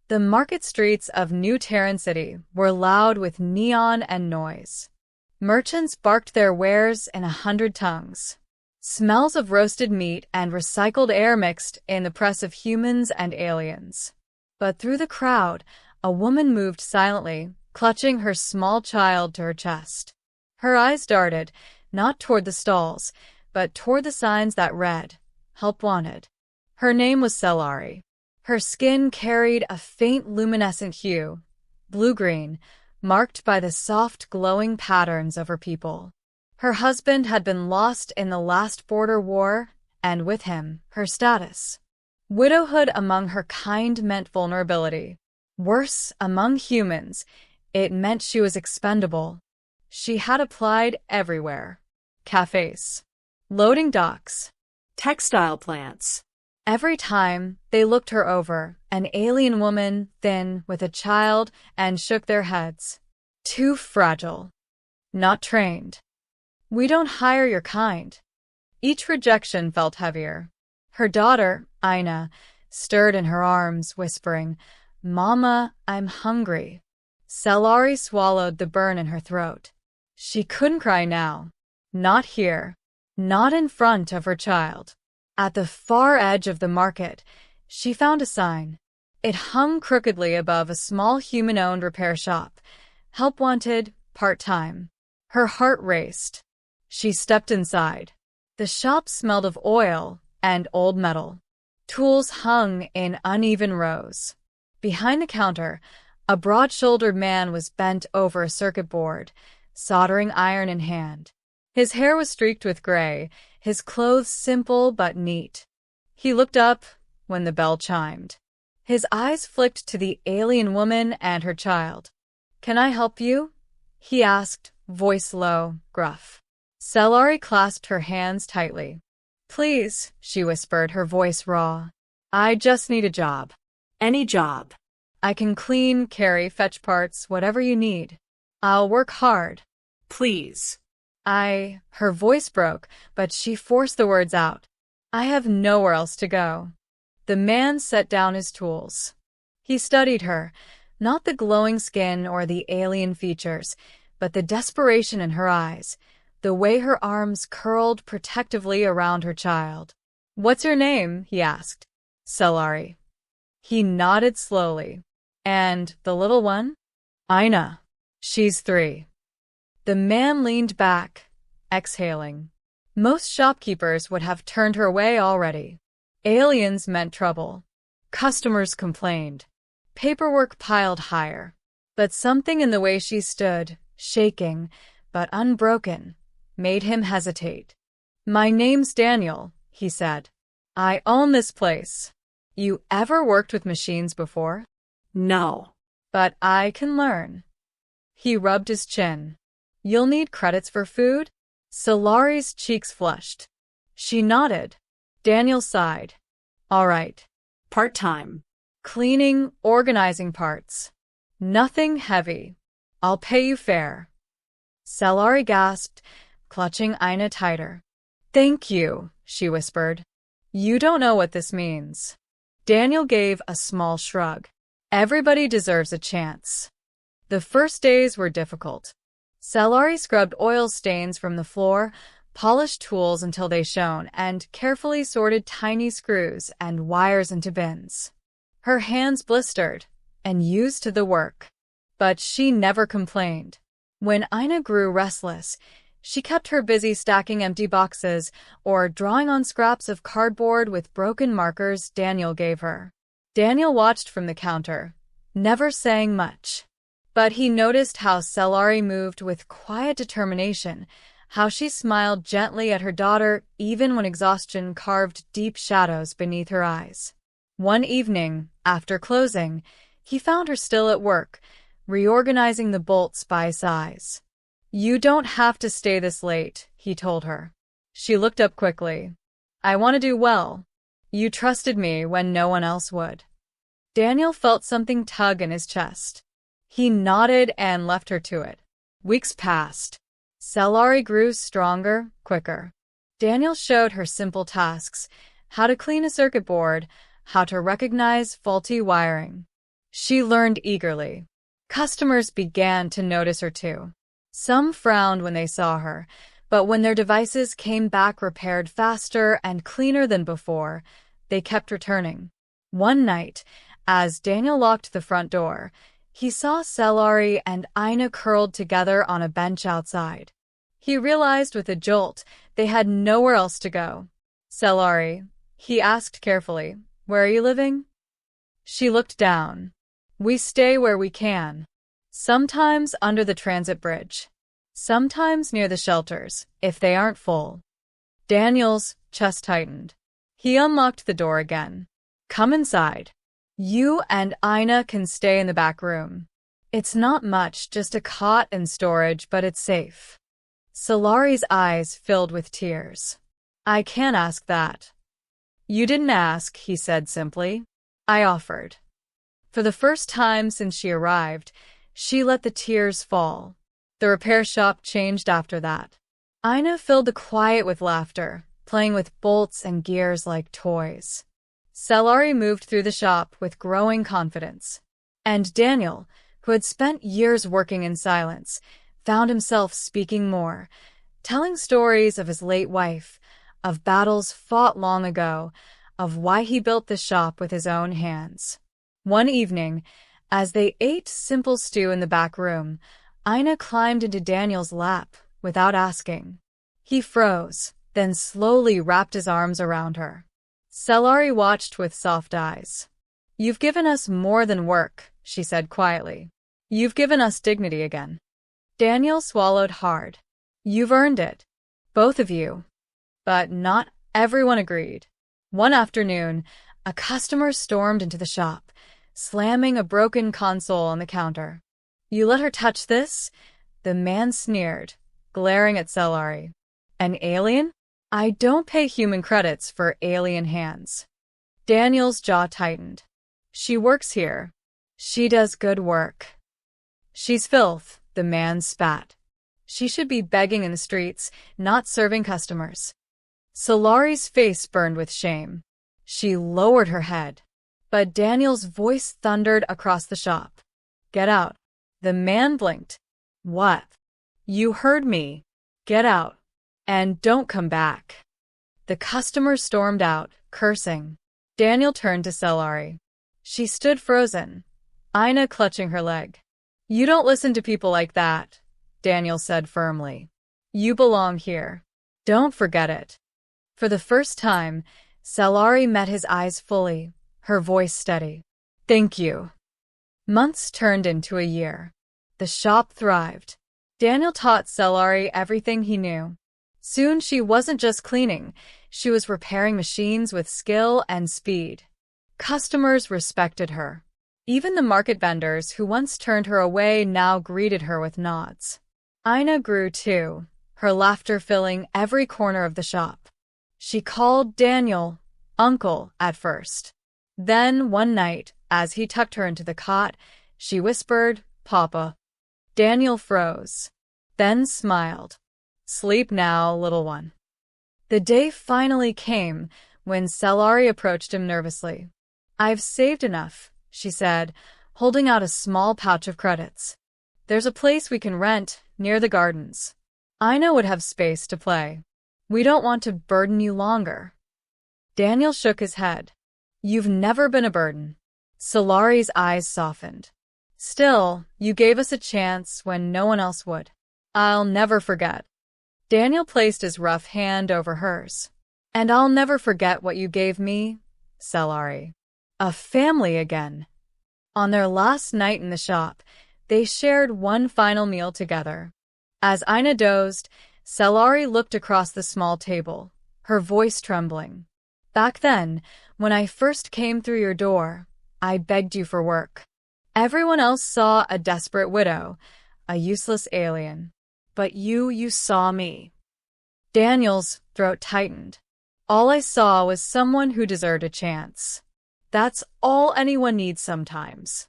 The market streets of New Terran City were loud with neon and noise. Merchants barked their wares in 100 tongues. Smells of roasted meat and recycled air mixed in the press of humans and aliens. But through the crowd, a woman moved silently, clutching her small child to her chest. Her eyes darted, not toward the stalls, but toward the signs that read, "Help Wanted." Her name was Selari. Her skin carried a faint luminescent hue, blue-green, marked by the soft glowing patterns of her people. Her husband had been lost in the last border war, and with him, her status. Widowhood among her kind meant vulnerability. Worse, among humans, it meant she was expendable. She had applied everywhere. Cafes. Loading docks. Textile plants. Every time they looked her over, an alien woman, thin, with a child, and shook their heads. Too fragile. Not trained. We don't hire your kind. Each rejection felt heavier. Her daughter, Ina, stirred in her arms, whispering, "Mama, I'm hungry." Selari swallowed the burn in her throat. She couldn't cry now. Not here. Not in front of her child. At the far edge of the market, she found a sign. It hung crookedly above a small human-owned repair shop. Help wanted, part-time. Her heart raced. She stepped inside. The shop smelled of oil and old metal. Tools hung in uneven rows. Behind the counter, a broad-shouldered man was bent over a circuit board, soldering iron in hand. His hair was streaked with gray, his clothes simple but neat. He looked up when the bell chimed. His eyes flicked to the alien woman and her child. "Can I help you?" he asked, voice low, gruff. Selari clasped her hands tightly. "Please," she whispered, her voice raw. "I just need a job." Any job. "I can clean, carry, fetch parts, whatever you need. I'll work hard." Please. Her voice broke, but she forced the words out. "I have nowhere else to go." The man set down his tools. He studied her, not the glowing skin or the alien features, but the desperation in her eyes, the way her arms curled protectively around her child. "What's your name?" he asked. "Selari." He nodded slowly. "And the little one?" "Ina. She's 3. The man leaned back, exhaling. Most shopkeepers would have turned her away already. Aliens meant trouble. Customers complained. Paperwork piled higher. But something in the way she stood, shaking, but unbroken, made him hesitate. "My name's Daniel," he said. "I own this place." "You ever worked with machines before?" No. "But I can learn." He rubbed his chin. "You'll need credits for food?" Selari's cheeks flushed. She nodded. Daniel sighed. "All right." Part-time. "Cleaning, organizing parts. Nothing heavy. I'll pay you fair." Selari gasped, clutching Ina tighter. "Thank you," she whispered. "You don't know what this means." Daniel gave a small shrug. "Everybody deserves a chance." The first days were difficult. Selari scrubbed oil stains from the floor, polished tools until they shone, and carefully sorted tiny screws and wires into bins. Her hands blistered and used to the work. But she never complained. When Ina grew restless, she kept her busy stacking empty boxes or drawing on scraps of cardboard with broken markers Daniel gave her. Daniel watched from the counter, never saying much. But he noticed how Selari moved with quiet determination, how she smiled gently at her daughter even when exhaustion carved deep shadows beneath her eyes. One evening, after closing, he found her still at work, reorganizing the bolts by size. "You don't have to stay this late," he told her. She looked up quickly. "I want to do well. You trusted me when no one else would." Daniel felt something tug in his chest. He nodded and left her to it. Weeks passed. Selari grew stronger, quicker. Daniel showed her simple tasks, how to clean a circuit board, how to recognize faulty wiring. She learned eagerly. Customers began to notice her too. Some frowned when they saw her, but when their devices came back repaired faster and cleaner than before, they kept returning. One night, as Daniel locked the front door, he saw Selari and Ina curled together on a bench outside. He realized with a jolt they had nowhere else to go. "Selari," he asked carefully, "where are you living?" She looked down. "We stay where we can. Sometimes under the transit bridge. Sometimes near the shelters, if they aren't full." Daniel's chest tightened. He unlocked the door again. "Come inside. You and Ina can stay in the back room. It's not much, just a cot and storage, but it's safe." Selari's eyes filled with tears. "I can't ask that." "You didn't ask," he said simply. "I offered." For the first time since she arrived, she let the tears fall. The repair shop changed after that. Ina filled the quiet with laughter, playing with bolts and gears like toys. Selari moved through the shop with growing confidence. And Daniel, who had spent years working in silence, found himself speaking more, telling stories of his late wife, of battles fought long ago, of why he built the shop with his own hands. One evening, as they ate simple stew in the back room, Ina climbed into Daniel's lap without asking. He froze, then slowly wrapped his arms around her. Selari watched with soft eyes. "You've given us more than work," she said quietly. "You've given us dignity again." Daniel swallowed hard. "You've earned it. Both of you." But not everyone agreed. One afternoon, a customer stormed into the shop, slamming a broken console on the counter. "You let her touch this?" The man sneered, glaring at Selari. "An alien? I don't pay human credits for alien hands." Daniel's jaw tightened. "She works here. She does good work." "She's filth," the man spat. "She should be begging in the streets, not serving customers." Selari's face burned with shame. She lowered her head. But Daniel's voice thundered across the shop. "Get out." The man blinked. "What?" "You heard me. Get out. And don't come back." The customer stormed out, cursing. Daniel turned to Selari. She stood frozen, Ina clutching her leg. "You don't listen to people like that," Daniel said firmly. "You belong here. Don't forget it." For the first time, Selari met his eyes fully, her voice steady. "Thank you." Months turned into a year. The shop thrived. Daniel taught Selari everything he knew. Soon she wasn't just cleaning, she was repairing machines with skill and speed. Customers respected her. Even the market vendors who once turned her away now greeted her with nods. Ina grew too, her laughter filling every corner of the shop. She called Daniel Uncle at first. Then one night, as he tucked her into the cot, she whispered, "Papa." Daniel froze, then smiled. "Sleep now, little one." The day finally came when Selari approached him nervously. "I've saved enough," she said, holding out a small pouch of credits. "There's a place we can rent near the gardens. Ina would have space to play. We don't want to burden you longer." Daniel shook his head. "You've never been a burden." Selari's eyes softened. "Still, you gave us a chance when no one else would. I'll never forget." Daniel placed his rough hand over hers. "And I'll never forget what you gave me, Selari. A family again." On their last night in the shop, they shared one final meal together. As Ina dozed, Selari looked across the small table, her voice trembling. "Back then, when I first came through your door, I begged you for work. Everyone else saw a desperate widow, a useless alien. But you saw me." Daniel's throat tightened. "All I saw was someone who deserved a chance. That's all anyone needs sometimes."